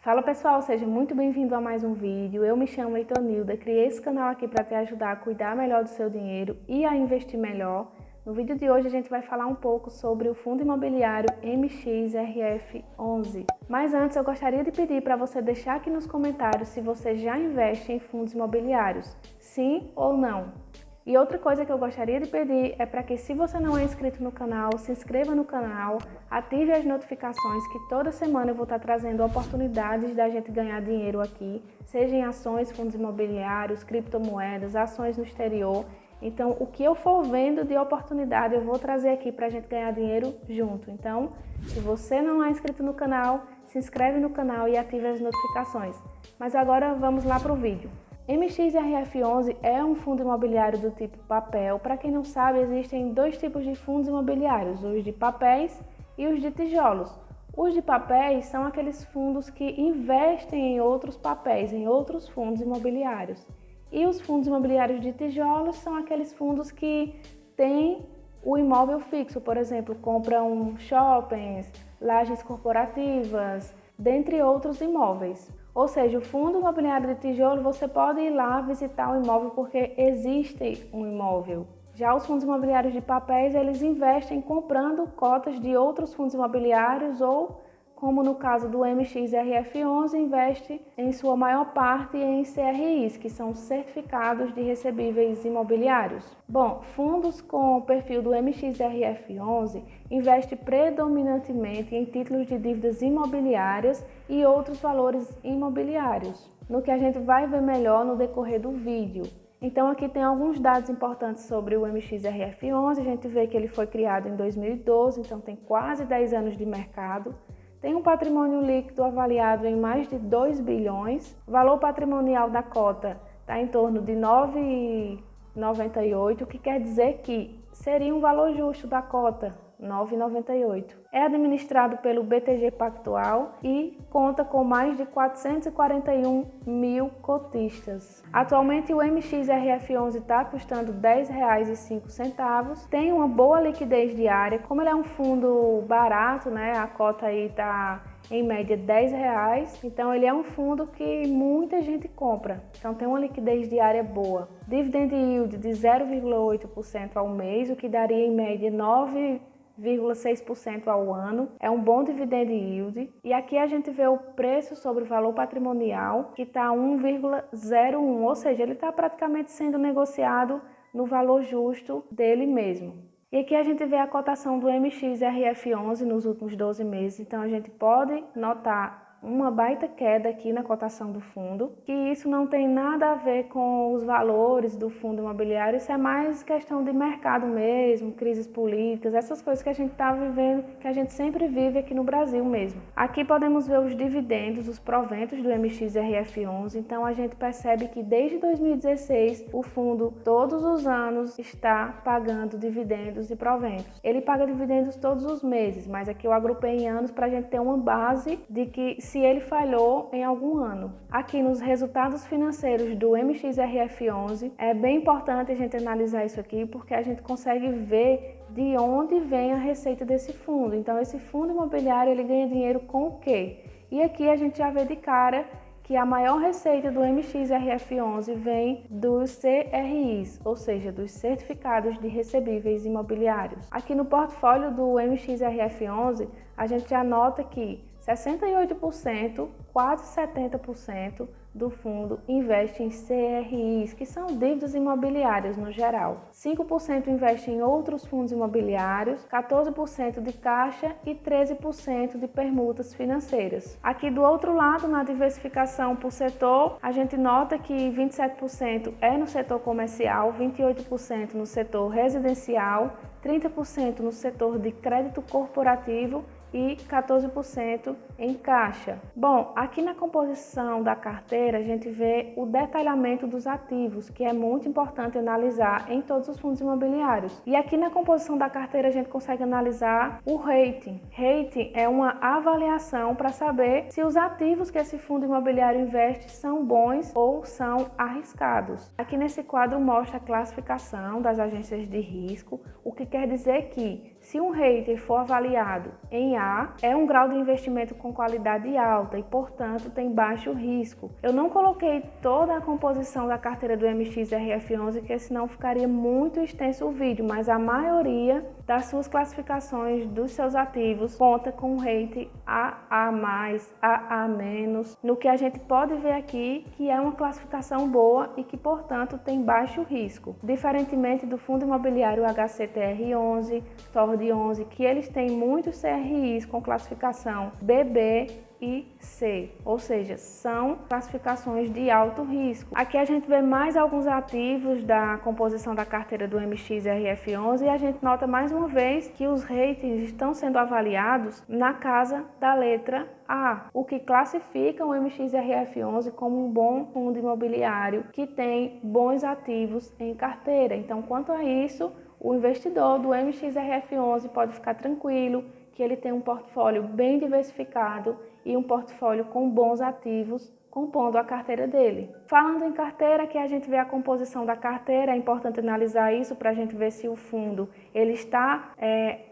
Fala pessoal, seja muito bem-vindo a mais um vídeo. Eu me chamo Heitonilda, criei esse canal aqui para te ajudar a cuidar melhor do seu dinheiro e a investir melhor. No vídeo de hoje a gente vai falar um pouco sobre o fundo imobiliário MXRF11. Mas antes eu gostaria de pedir para você deixar aqui nos comentários se você já investe em fundos imobiliários, sim ou não. E outra coisa que eu gostaria de pedir é para que, se você não é inscrito no canal, se inscreva no canal, ative as notificações, que toda semana eu vou estar trazendo oportunidades da gente ganhar dinheiro aqui, seja em ações, fundos imobiliários, criptomoedas, ações no exterior. Então, o que eu for vendo de oportunidade, eu vou trazer aqui para a gente ganhar dinheiro junto. Então, se você não é inscrito no canal, se inscreve no canal e ative as notificações. Mas agora vamos lá para o vídeo. MXRF11 é um fundo imobiliário do tipo papel. Para quem não sabe, existem dois tipos de fundos imobiliários, os de papéis e os de tijolos. Os de papéis são aqueles fundos que investem em outros papéis, em outros fundos imobiliários. E os fundos imobiliários de tijolos são aqueles fundos que têm o imóvel fixo, por exemplo, compram shoppings, lajes corporativas, dentre outros imóveis. Ou seja, o fundo imobiliário de tijolo, você pode ir lá visitar o imóvel porque existe um imóvel. Já os fundos imobiliários de papéis, eles investem comprando cotas de outros fundos imobiliários ou, como no caso do MXRF11, investe em sua maior parte em CRIs, que são certificados de recebíveis imobiliários. Bom, fundos com o perfil do MXRF11 investe predominantemente em títulos de dívidas imobiliárias e outros valores imobiliários, no que a gente vai ver melhor no decorrer do vídeo. Então aqui tem alguns dados importantes sobre o MXRF11, a gente vê que ele foi criado em 2012, então tem quase 10 anos de mercado. Tem um patrimônio líquido avaliado em mais de 2 bilhões. O valor patrimonial da cota está em torno de 9,98, o que quer dizer que seria um valor justo da cota, 9,98. É administrado pelo BTG Pactual e conta com mais de 441 mil cotistas. Atualmente o MXRF11 está custando R$ 10,05. Tem uma boa liquidez diária. Como ele é um fundo barato, né? A cota aí está em média R$10, então ele é um fundo que muita gente compra, então tem uma liquidez diária boa. Dividend yield de 0,8% ao mês, o que daria em média 9,6% ao ano. É um bom dividend yield. E aqui a gente vê o preço sobre o valor patrimonial, que está 1,01, ou seja, ele está praticamente sendo negociado no valor justo dele mesmo. E aqui a gente vê a cotação do MXRF11 nos últimos 12 meses, então a gente pode notar uma baita queda aqui na cotação do fundo, que isso não tem nada a ver com os valores do fundo imobiliário, isso é mais questão de mercado mesmo, crises políticas, essas coisas que a gente está vivendo, que a gente sempre vive aqui no Brasil mesmo. Aqui podemos ver os dividendos, os proventos do MXRF11, então a gente percebe que desde 2016 o fundo todos os anos está pagando dividendos e proventos. Ele paga dividendos todos os meses, mas aqui eu agrupei em anos para a gente ter uma base de que se ele falhou em algum ano. Aqui nos resultados financeiros do MXRF11 é bem importante a gente analisar isso aqui porque a gente consegue ver de onde vem a receita desse fundo. Então esse fundo imobiliário ele ganha dinheiro com o quê? E aqui a gente já vê de cara que a maior receita do MXRF11 vem dos CRIs, ou seja, dos certificados de recebíveis imobiliários. Aqui no portfólio do MXRF11, a gente já nota que 68%, quase 70% do fundo investe em CRIs, que são dívidas imobiliárias no geral. 5% investe em outros fundos imobiliários, 14% de caixa e 13% de permutas financeiras. Aqui do outro lado, na diversificação por setor, a gente nota que 27% é no setor comercial, 28% no setor residencial, 30% no setor de crédito corporativo e 14% em caixa. Bom, aqui na composição da carteira a gente vê o detalhamento dos ativos, que é muito importante analisar em todos os fundos imobiliários. E aqui na composição da carteira a gente consegue analisar o rating. Rating é uma avaliação para saber se os ativos que esse fundo imobiliário investe são bons ou são arriscados. Aqui nesse quadro mostra a classificação das agências de risco, o que quer dizer que Se um rating for avaliado em A, é um grau de investimento com qualidade alta e, portanto, tem baixo risco. Eu não coloquei toda a composição da carteira do MXRF11, porque senão ficaria muito extenso o vídeo, mas a maioria das suas classificações dos seus ativos conta com um rating AA+, AA-, no que a gente pode ver aqui que é uma classificação boa e que, portanto, tem baixo risco. Diferentemente do fundo imobiliário HCTR11, TORD11, que eles têm muitos CRIs com classificação BB e C, ou seja, são classificações de alto risco. Aqui a gente vê mais alguns ativos da composição da carteira do MXRF11 e a gente nota mais uma vez que os ratings estão sendo avaliados na casa da letra A, o que classifica o MXRF11 como um bom fundo imobiliário que tem bons ativos em carteira. Então, quanto a isso, o investidor do MXRF11 pode ficar tranquilo que ele tem um portfólio bem diversificado e um portfólio com bons ativos compondo a carteira dele. Falando em carteira, que a gente vê a composição da carteira, é importante analisar isso para a gente ver se o fundo ele está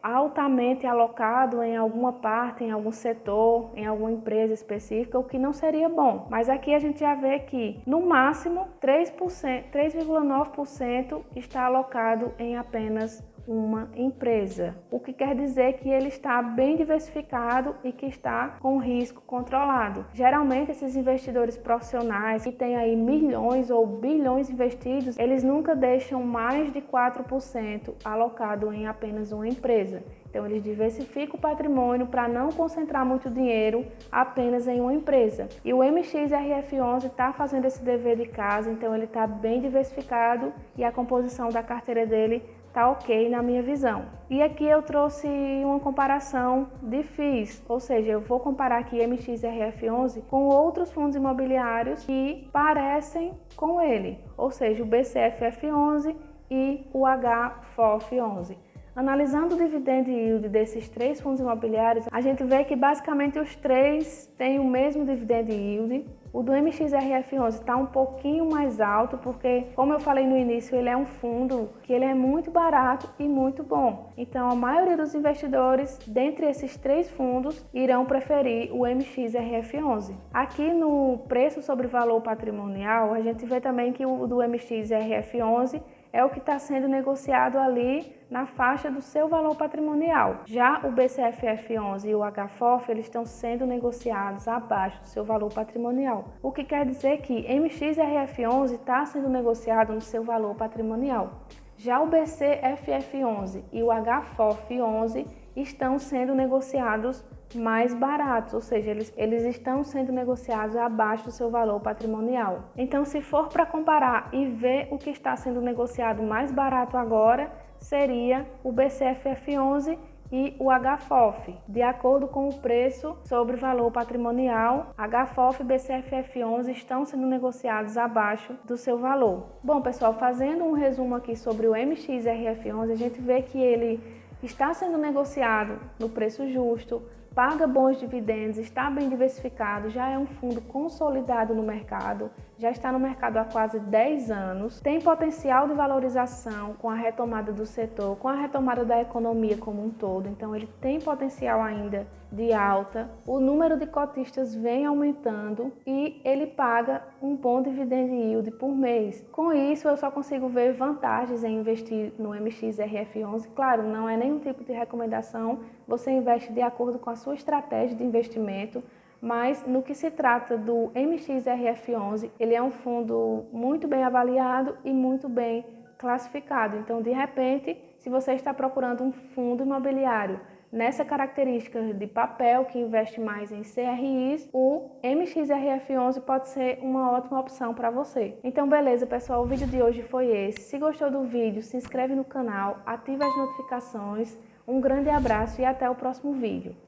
altamente alocado em alguma parte, em algum setor, em alguma empresa específica, o que não seria bom. Mas aqui a gente já vê que, no máximo, 3,9% está alocado em apenas uma empresa, o que quer dizer que ele está bem diversificado e que está com risco controlado. Geralmente esses investidores profissionais que têm aí milhões ou bilhões investidos, eles nunca deixam mais de 4% alocado em apenas uma empresa. Então eles diversificam o patrimônio para não concentrar muito dinheiro apenas em uma empresa. E o MXRF11 está fazendo esse dever de casa, então ele está bem diversificado e a composição da carteira dele tá ok na minha visão. E aqui eu trouxe uma comparação de FIIs, ou seja, eu vou comparar aqui MXRF11 com outros fundos imobiliários que parecem com ele, ou seja, o BCFF11 e o HFOF11. Analisando o dividend yield desses três fundos imobiliários, a gente vê que basicamente os três têm o mesmo dividend yield. O do MXRF11 está um pouquinho mais alto porque, como eu falei no início, ele é um fundo que ele é muito barato e muito bom. Então, a maioria dos investidores, dentre esses três fundos, irão preferir o MXRF11. Aqui no preço sobre valor patrimonial, a gente vê também que o do MXRF11 é o que está sendo negociado ali na faixa do seu valor patrimonial. Já o BCFF11 e o HFOF, eles estão sendo negociados abaixo do seu valor patrimonial. O que quer dizer que MXRF11 está sendo negociado no seu valor patrimonial. Já o BCFF11 e o HFOF11 estão sendo negociados mais baratos, ou seja, eles estão sendo negociados abaixo do seu valor patrimonial. Então, se for para comparar e ver o que está sendo negociado mais barato agora, seria o BCFF11 e o HFOF, de acordo com o preço sobre valor patrimonial. HFOF e BCFF11 estão sendo negociados abaixo do seu valor. Bom, pessoal, fazendo um resumo aqui sobre o MXRF11, a gente vê que ele está sendo negociado no preço justo, paga bons dividendos, está bem diversificado, já é um fundo consolidado no mercado, já está no mercado há quase 10 anos, tem potencial de valorização com a retomada do setor, com a retomada da economia como um todo, então ele tem potencial ainda de alta, o número de cotistas vem aumentando e ele paga um bom dividend yield por mês. Com isso, eu só consigo ver vantagens em investir no MXRF11. Claro, não é nenhum tipo de recomendação, você investe de acordo com a sua estratégia de investimento, mas no que se trata do MXRF11, ele é um fundo muito bem avaliado e muito bem classificado. Então, de repente, se você está procurando um fundo imobiliário nessa característica de papel que investe mais em CRIs, o MXRF11 pode ser uma ótima opção para você. Então, beleza, pessoal, o vídeo de hoje foi esse. Se gostou do vídeo, se inscreve no canal, ativa as notificações. Um grande abraço e até o próximo vídeo.